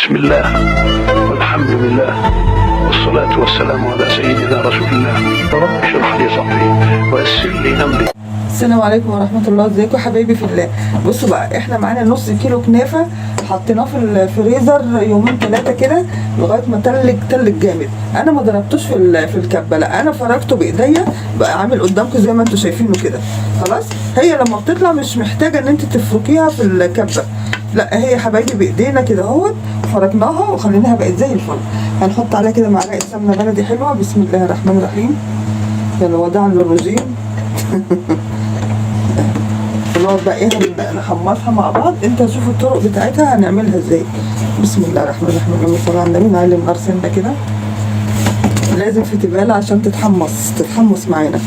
بسم الله والحمد لله والصلاة والسلام على سيدنا رسول الله. رب اشرح لي صدري ويسر لي أمري. السلام عليكم ورحمة الله. ازيكم حبايبي في الله. بصوا بقى، احنا معانا نص كيلو كنافة حطيناه في الفريزر يومين 3 كده لغاية ما تلج جامد. انا ما ضربتوش في الكبة، لا انا فرجته بايديا بقى عامل قدامكم زي ما انتم شايفينه كده. خلاص، هي لما بتطلع مش محتاجة ان انت تفركيها في الكبة، لا هي حبايبي بايدينا كده اهوت فرجناها وخليناها بقت زي الفل. هنحط عليها كده معلقة سمنة بلدي حلوة. بسم الله الرحمن الرحيم. يلا وداعا للرجيم. نقعد بقى ايه نحمصها مع بعض. انت شوف الطرق بتاعتها هنعملها ازاي. بسم الله الرحمن الرحيم. اللهم صل على النبي. نعلي النار سنه كده، لازم في تبالة عشان تتحمص معانا.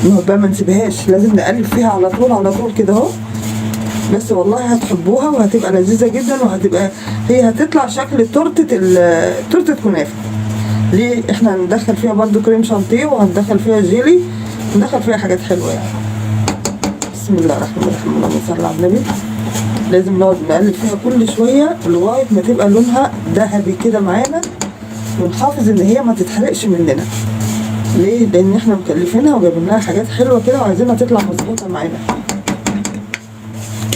نقعد بقى ما نسيبهاش، لازم نقلب فيها على طول كده اهو. بس والله هتحبوها وهتبقى لذيذه جدا، وهتبقى هي هتطلع شكل تورته كنافه. ليه؟ احنا هندخل فيها برضو كريم شانتيه، وهندخل فيها جيلي، ندخل فيها حاجات حلوه يعني. بسم الله الرحمن الرحيم. اللهم صل على النبي. لازم نقعد نقلب فيها كل شويه لغايه ما تبقى لونها ذهبي كده معانا، ونحافظ ان هي ما تتحرقش مننا. ليه؟ لان احنا مكلفينها وجايبين لها حاجات حلوه كده وعايزينها تطلع مظبوطه معانا.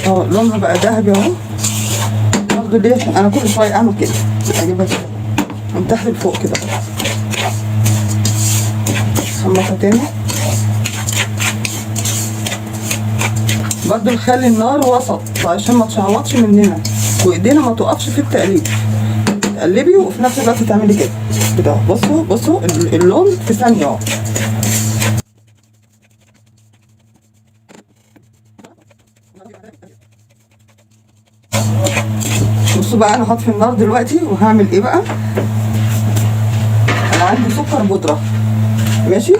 لونها بقى ذهبي اهو. برضه ليه انا كل شويه اعمل كده، اجيبها كده من تحت لفوق كده. حمصها تاني. برضه نخلي النار وسط عشان ما تشعوطش مننا، وايدينا ما تقفش في التقليب. تقلبي وفي نفس الوقت تعملي كده كده. بصوا اللون في ثانيه اهو. بصوا بقى، انا هحط في النار دلوقتي وهعمل ايه بقى. انا عندي سكر بودره، ماشي.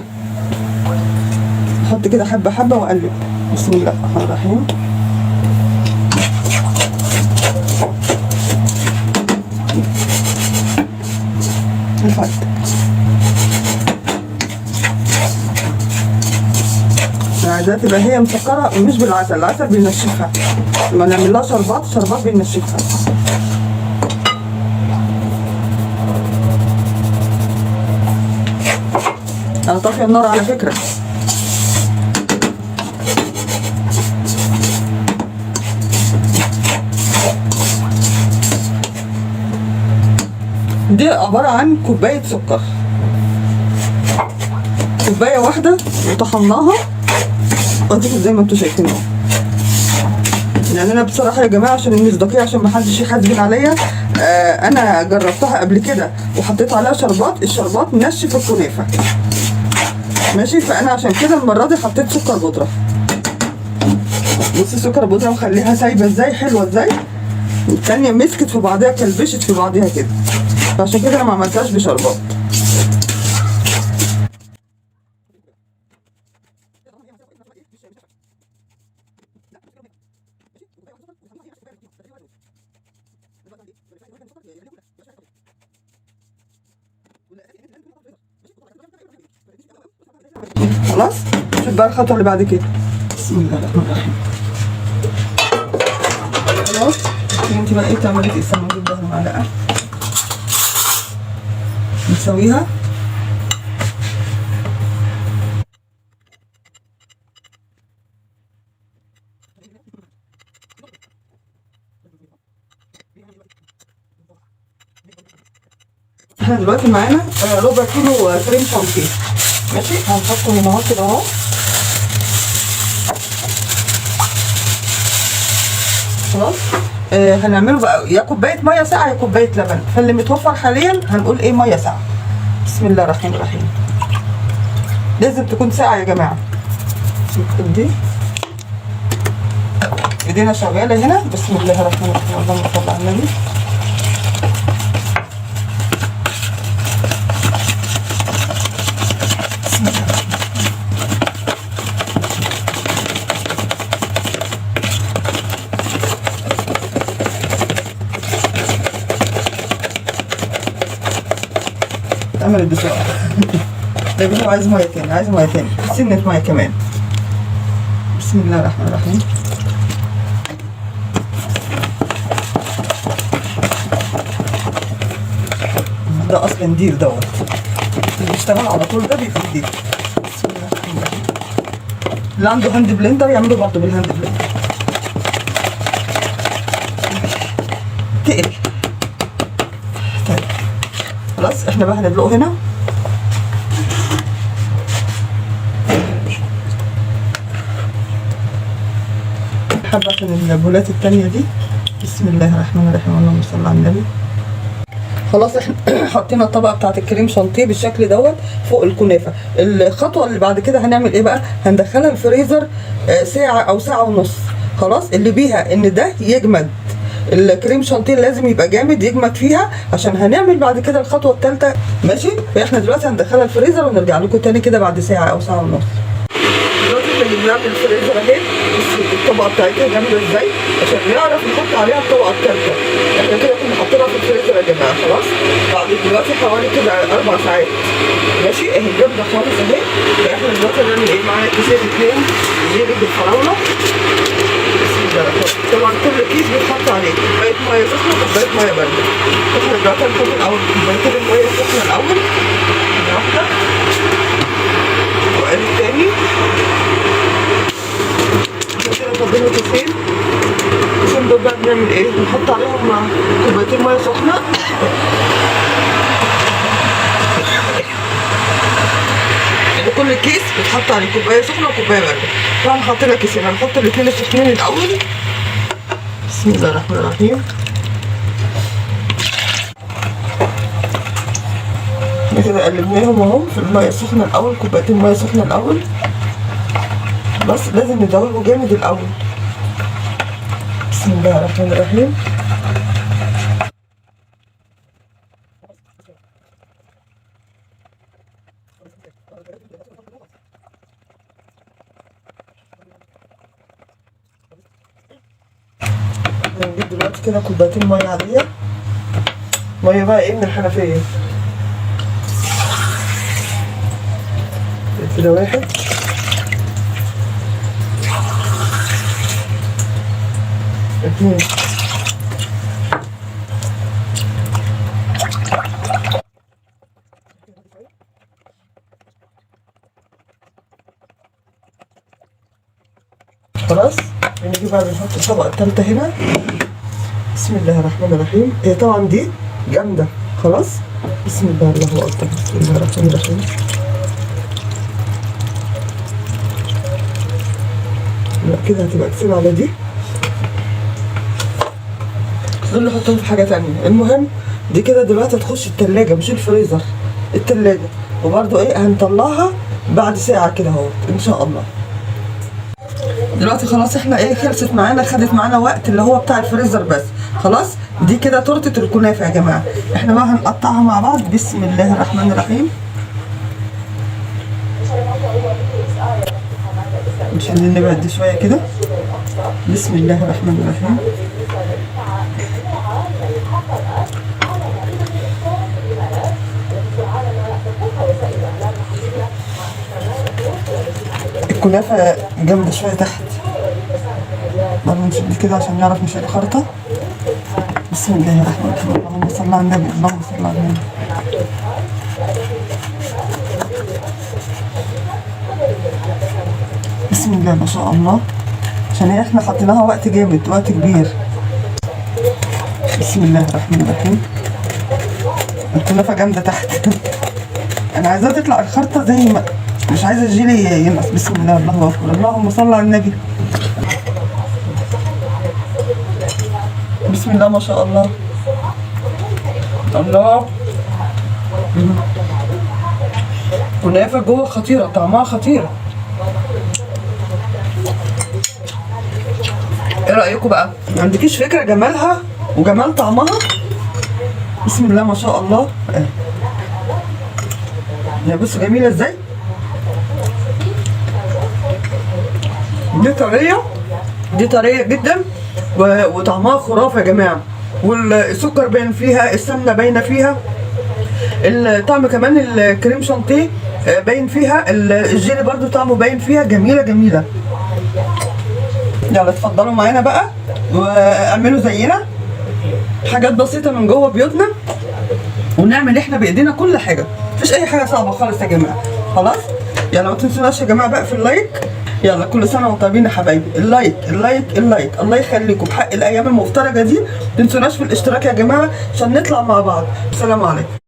احط كده حبه حبه واقلب. بسم الله الرحمن الرحيم. الفرد انا عايزاها تبقى هي مسكره مش بالعسل، العسل بينشفها. لما نعمل لها شربات بينشفها. انا طافيه النار على فكره. دي عباره عن كوبايه سكر، كوبايه واحده وطحناها واديكوا زي ما انتوا شايفين اهو. يعني انا بصراحه يا جماعه عشان المصداقيه، عشان ما حدش يحاسبن عليا، انا جربتها قبل كده وحطيت عليها شربات. الشربات منشف الكنافه، ماشي. فانا عشان كده المره دي حطيت سكر بودره. بصي سكر بودره وخليها سايبه ازاي، حلوه ازاي. والتانيه مسكت في بعضها، كلبشت في بعضها كده، فعشان كده انا ما عملتهاش بشربات. خلاص، شوف بقى الخطوه اللي بعد كده. بسم الله الرحمن الرحيم. خلاص، انت بقى ايه تعملي؟ تقسمي نجيب ده معلقه نسويها. احنا دلوقتي معانا ربع كيلو كريم شانتيه، ماشي. هنحطه هنا اهو كده اهو. خلاص، هنعمله بقى يا كوبايه ميه ساقعه يا كوبايه لبن، فاللي متوفر حاليا هنقول ايه، ميه ساقعه. بسم الله الرحمن الرحيم. لازم تكون ساقعه يا جماعه. دي ايدينا شغاله هنا. بسم الله الرحمن الرحيم. اللهم صل على النبي. عملت بسرعة. ده بيقولوا عايز مية تاني، سنة مية كمان. بسم الله الرحمن الرحيم. ده اصل ندير دوت اللي بيشتغل على طول ده بيبقى ندير. بسم الله الرحمن الرحيم. اللي عنده هاند بلندر يعمله برضه بالهاند بلندر. تقل. طيب خلاص احنا بقى هندلقه هنا. حبة من البولات التانية دي. بسم الله الرحمن الرحيم. اللهم صل على النبي. خلاص احنا حطينا الطبقه بتاعت الكريم شانتيه بالشكل دوت فوق الكنافه. الخطوه اللي بعد كده هنعمل ايه بقى؟ هندخلها الفريزر ساعه او ساعه ونص. خلاص اللي بيها ان ده يجمد. الكريم شانتيه لازم يبقى جامد يجمد فيها عشان هنعمل بعد كده الخطوه الثالثه. ماشي؟ فاحنا دلوقتي هندخلها الفريزر ونرجع لكم تاني كده بعد ساعه او ساعه ونص. دلوقتي احنا بنعمل الفريزر اهي. الطبقه بتاعتها جامده ازاي عشان نعرف نحط عليها الطبقه الثالثه. احنا كده كنا حاطينها في الفريزر يا جماعه. خلاص بعد دلوقتي حوالي كده 4 ساعات. ماشي اهي جامده خالص اهي. فاحنا دلوقتي هنعمل ايه؟ معانا كيسين 2 زيت بالفراوله. بسم الله الرحمن الرحيم. طبعا كل كيس بيتحط عليه كوبايه ميه سخنه وكوبايه ميه بارده. احنا دلوقتي هنحط الاول كوبايتين الميه السخنه الاول واحده وقال التاني. كده فاضلين كيسين. الكيسين دول بقى بنعمل ايه؟ بنحط عليهم كوبايتين ميه سخنه. يعني كل كيس بتحط عليه كوبايه سخنه وكوبايه بارده. طبعا حطينا كيسين. هنحط الاثنين السخنين الاول. بسم الله الرحمن الرحيم. كده قلبناهم اهو في الميه السخنه الاول. كوبايتين ميه سخنه الاول. بس لازم ندوبه جامد الاول. بسم الله الرحمن الرحيم. هنجيب دلوقتي كده كوبايتين ميه عاديه. ميه بقى ايه؟ من الحنفيه. كده 1 2 خلاص. نيجي بقى بنحط الطبقه الثالثه هنا. بسم الله الرحمن الرحيم. هي طبعا دي جامده. خلاص بسم الله الله اكبر. بسم الله الرحمن الرحيم. لا كده هتبقى كتير على دي. دول نحطهم في حاجه تانية. المهم دي كده دلوقتي هتخش التلاجة مش الفريزر. التلاجة. وبرده ايه هنطلعها بعد ساعه كده اهو ان شاء الله. دلوقتي خلاص احنا ايه خلصت معانا. خدت معانا وقت اللي هو بتاع الفريزر بس. خلاص دي كده تورته الكنافه يا جماعه. احنا بقى هنقطعها مع بعض. بسم الله الرحمن الرحيم. نشيل نبعد دي شويه كده. بسم الله الرحمن الرحيم. الكنافه جامده شويه تحت. برضه نشيل كده عشان نعرف نشيل الخرطه. بسم الله الرحمن الرحيم. اللهم صل على النبي. اللهم صل على النبي. بسم الله ما شاء الله. عشان احنا حطيناها وقت جامد وقت كبير. بسم الله الرحمن الرحيم. الكنافه جامده تحت. انا عايزاها تطلع الخرطه زي ما مش عايزه الجيلي ينقص. بسم الله الله اكبر. اللهم صل على النبي. بسم الله ما شاء الله. الله. كنافه جوه خطيره. طعمها خطير. ايه رايكم بقى؟ ما عندكيش فكره جمالها وجمال طعمها؟ بسم الله ما شاء الله. يا بصوا جميله ازاي. دي طريه. دي طريه جدا وطعمها خرافه يا جماعه. والسكر باين فيها. السمنه باينه فيها. الطعم كمان الكريم شانتيه باين فيها. الجيلي برضو طعمه باين فيها. جميله جميله. يلا اتفضلوا معانا بقى واعملوا زينا. حاجات بسيطه من جوه بيوتنا ونعمل احنا بايدينا كل حاجه، مفيش اي حاجه صعبه خالص يا جماعه. خلاص يلا ما تنسوناش يا جماعه بقى في اللايك. يلا كل سنه وانتم طيبين يا حبايبي. اللايك اللايك اللايك، الله يخليكم بحق الايام المفترجه دي. ما تنسوناش في الاشتراك يا جماعه عشان نطلع مع بعض. السلام عليكم.